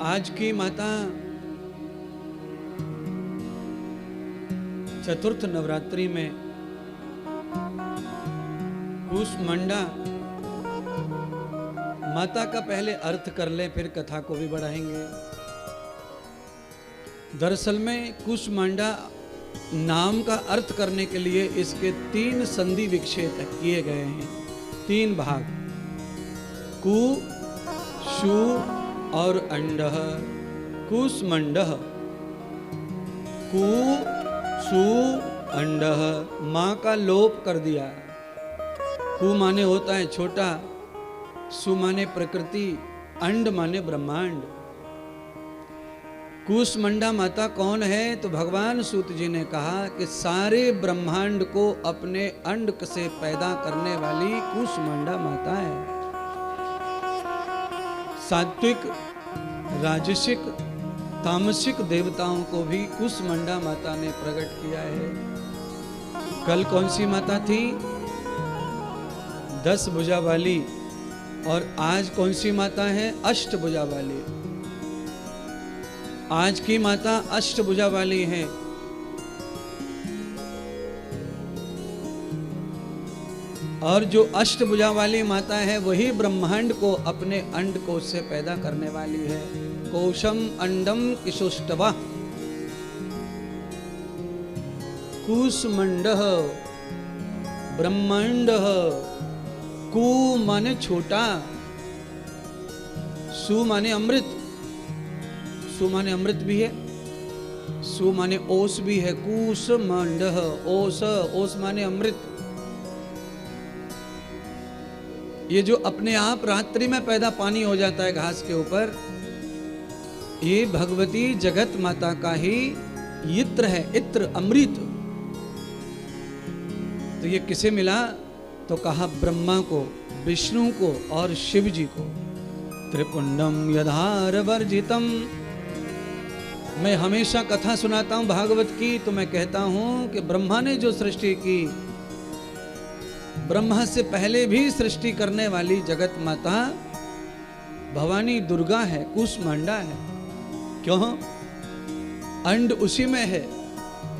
आज की माता चतुर्थ नवरात्रि में कूष्मांडा माता का पहले अर्थ कर ले, फिर कथा को भी बढ़ाएंगे। दरअसल में कूष्मांडा नाम का अर्थ करने के लिए इसके 3 संधि विक्षेप किए गए हैं, 3 भाग, कु, शु और अंडः। कूष्मांडः, कु, सु, अंडः। मां का लोप कर दिया। कु माने होता है छोटा, सु माने प्रकृति, अंड माने ब्रह्मांड। कूष्मांडा माता कौन है? तो भगवान सूत जी ने कहा कि सारे ब्रह्मांड को अपने अंड से पैदा करने वाली कूष्मांडा माता है। सात्विक, राजसिक, तामसिक देवताओं को भी कूष्मांडा माता ने प्रकट किया है। कल कौन सी माता थी? 10 भुजा वाली। और आज कौन सी माता है? अष्टभुजा वाली। आज की माता अष्टभुजा वाली है। और जो अष्टभुजा वाली माता है वही ब्रह्मांड को अपने अंड कोश से पैदा करने वाली है। कोशम अंडम किशोष्टवा। कूष्मांडः ब्रह्मांडः। कु माने छोटा, सु माने अमृत। सु माने अमृत भी है, सु माने ओस भी है। कूष्मांडः ओस, ओस माने अमृत। ये जो अपने आप रात्रि में पैदा पानी हो जाता है घास के ऊपर, ये भगवती जगत माता का ही इत्र है, इत्र अमृत। तो ये किसे मिला? तो कहा ब्रह्मा को, विष्णु को और शिव जी को। त्रिपुंडम यधार वर्जितम। मैं हमेशा कथा सुनाता हूं भागवत की, तो मैं कहता हूं कि ब्रह्मा ने जो सृष्टि की, ब्रह्मा से पहले भी सृष्टि करने वाली जगत माता भवानी दुर्गा है, कूष्मांडा है। क्यों? अंड उसी में है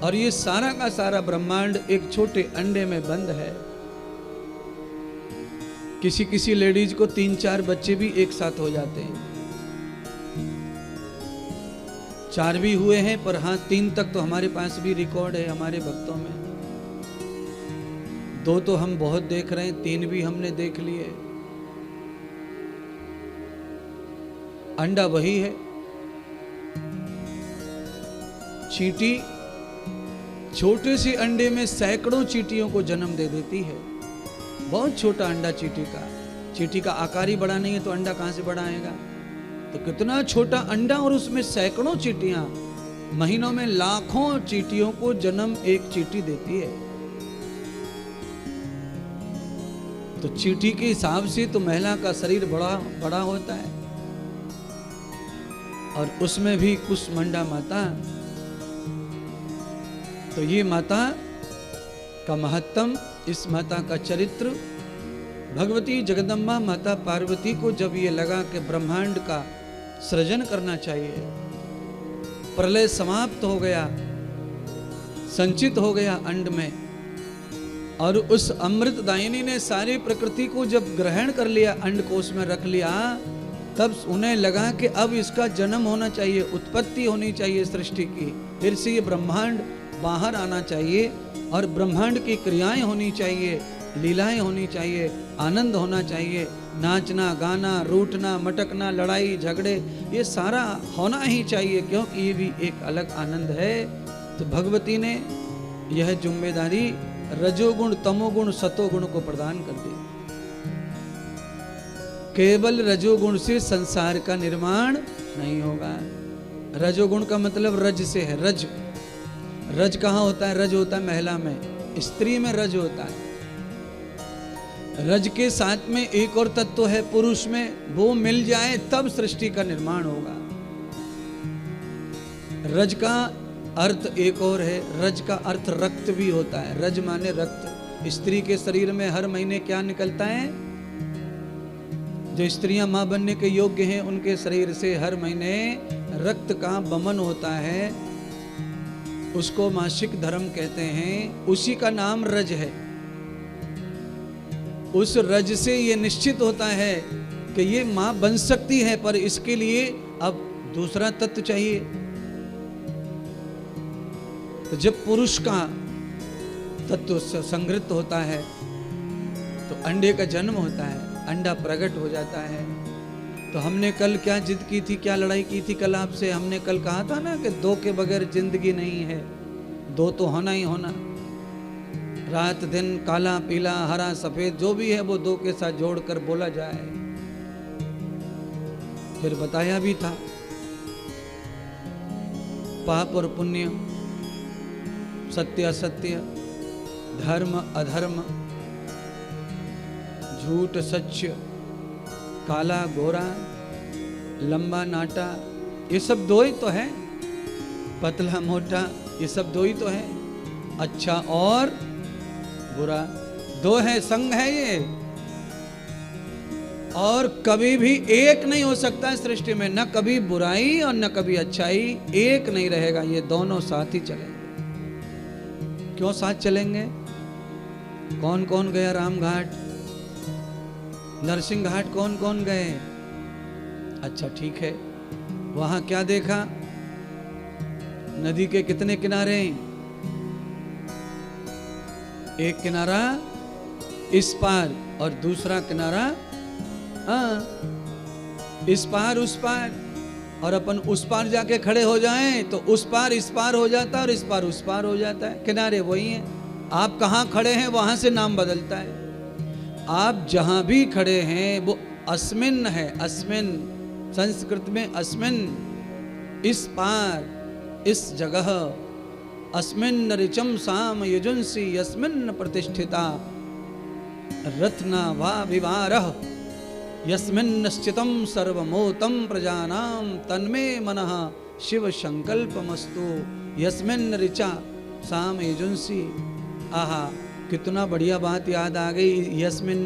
और ये सारा का सारा ब्रह्मांड एक छोटे अंडे में बंद है। किसी किसी लेडीज को 3-4 बच्चे भी एक साथ हो जाते हैं। 4 भी हुए हैं, पर हाँ 3 तक तो हमारे पास भी रिकॉर्ड है हमारे भक्तों में। 2 तो हम बहुत देख रहे हैं, 3 भी हमने देख लिए। अंडा वही है। चींटी छोटे से अंडे में सैकड़ों चींटियों को जन्म दे देती है। बहुत छोटा अंडा चींटी का। चींटी का आकार ही बड़ा नहीं है तो अंडा कहां से बड़ा आएगा? तो कितना छोटा अंडा और उसमें सैकड़ों चींटियां, महीनों में लाखों चींटियों को जन्म एक चींटी देती है। तो चींटी के हिसाब से तो महिला का शरीर बड़ा बड़ा होता है। और उसमें भी कूष्मांडा माता। तो ये माता का महत्तम, इस माता का चरित्र, भगवती जगदम्बा माता पार्वती को जब ये लगा कि ब्रह्मांड का सृजन करना चाहिए, प्रलय समाप्त हो गया, संचित हो गया अंड में, और उस अमृतदायिनी ने सारी प्रकृति को जब ग्रहण कर लिया, अंड कोश में रख लिया, तब उन्हें लगा कि अब इसका जन्म होना चाहिए, उत्पत्ति होनी चाहिए सृष्टि की। फिर से ये ब्रह्मांड बाहर आना चाहिए और ब्रह्मांड की क्रियाएं होनी चाहिए, लीलाएं होनी चाहिए, आनंद होना चाहिए। नाचना, गाना, रूठना, मटकना, लड़ाई झगड़े, ये सारा होना ही चाहिए, क्योंकि ये भी एक अलग आनंद है। तो भगवती ने यह जिम्मेदारी रजोगुण, तमोगुण, सतोगुण को प्रदान कर दी। केवल रजोगुण से संसार का निर्माण नहीं होगा। रजोगुण का मतलब रज से है। रज, रज कहाँ होता है? रज होता है महिला में, स्त्री में रज होता है। रज के साथ में एक और तत्व है पुरुष में, वो मिल जाए तब सृष्टि का निर्माण होगा। रज का अर्थ एक और है, रज का अर्थ रक्त भी होता है। रज माने रक्त। स्त्री के शरीर में हर महीने क्या निकलता है? जो स्त्रियां माँ बनने के योग्य हैं उनके शरीर से हर महीने रक्त का बमन होता है, उसको मासिक धर्म कहते हैं। उसी का नाम रज है। उस रज से ये निश्चित होता है कि ये माँ बन सकती है, पर इसके लिए अब दूसरा तत्व चाहिए। तो जब पुरुष का तत्व संगृत होता है तो अंडे का जन्म होता है, अंडा प्रकट हो जाता है। तो हमने कल क्या जिद की थी, क्या लड़ाई की थी कल आपसे? हमने कल कहा था ना कि दो के बगैर जिंदगी नहीं है, दो तो होना ही होना। रात दिन, काला पीला हरा सफेद जो भी है वो दो के साथ जोड़कर बोला जाए। फिर बताया भी था पाप और पुण्य, सत्य असत्य, धर्म अधर्म, झूठ सच, काला गोरा, लंबा नाटा, ये सब दो ही तो है। पतला मोटा, ये सब दो ही तो है। अच्छा और बुरा दो है, संग है ये। और कभी भी एक नहीं हो सकता सृष्टि में, न कभी बुराई और न कभी अच्छाई एक नहीं रहेगा। ये दोनों साथ ही चलेंगे। क्यों साथ चलेंगे? कौन कौन गया राम घाट, नरसिंह घाट कौन कौन गए? अच्छा ठीक है, वहां क्या देखा? नदी के कितने किनारे? एक किनारा इस पार और दूसरा किनारा इस पार उस पार। और अपन उस पार जाके खड़े हो जाएं तो उस पार इस पार हो जाता है और इस पार उस पार हो जाता है। किनारे वही हैं। आप कहाँ खड़े हैं वहां से नाम बदलता है। आप जहां भी खड़े हैं वो अस्मिन है। अस्मिन संस्कृत में अस्मिन, इस पार, इस जगह। अस्मिन ऋचम साम युजुंसी यस्मिन प्रतिष्ठिता रत्ना वा विवारः यस्मिन् स्थितं सर्वमोतं प्रजानां तन्मे मनः शिव संकल्पमस्तु यस्मिन् ऋचा साम युजुंसी। आहा, कितना बढ़िया बात याद आ गई। यस्मिन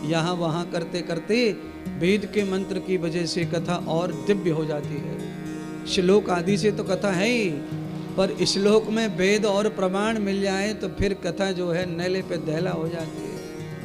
यहाँ वहाँ करते करते वेद के मंत्र की वजह से कथा और दिव्य हो जाती है। श्लोक आदि से तो कथा है ही, पर श्लोक में वेद और प्रमाण मिल जाए तो फिर कथा जो है नेले पे दहला हो जाती है।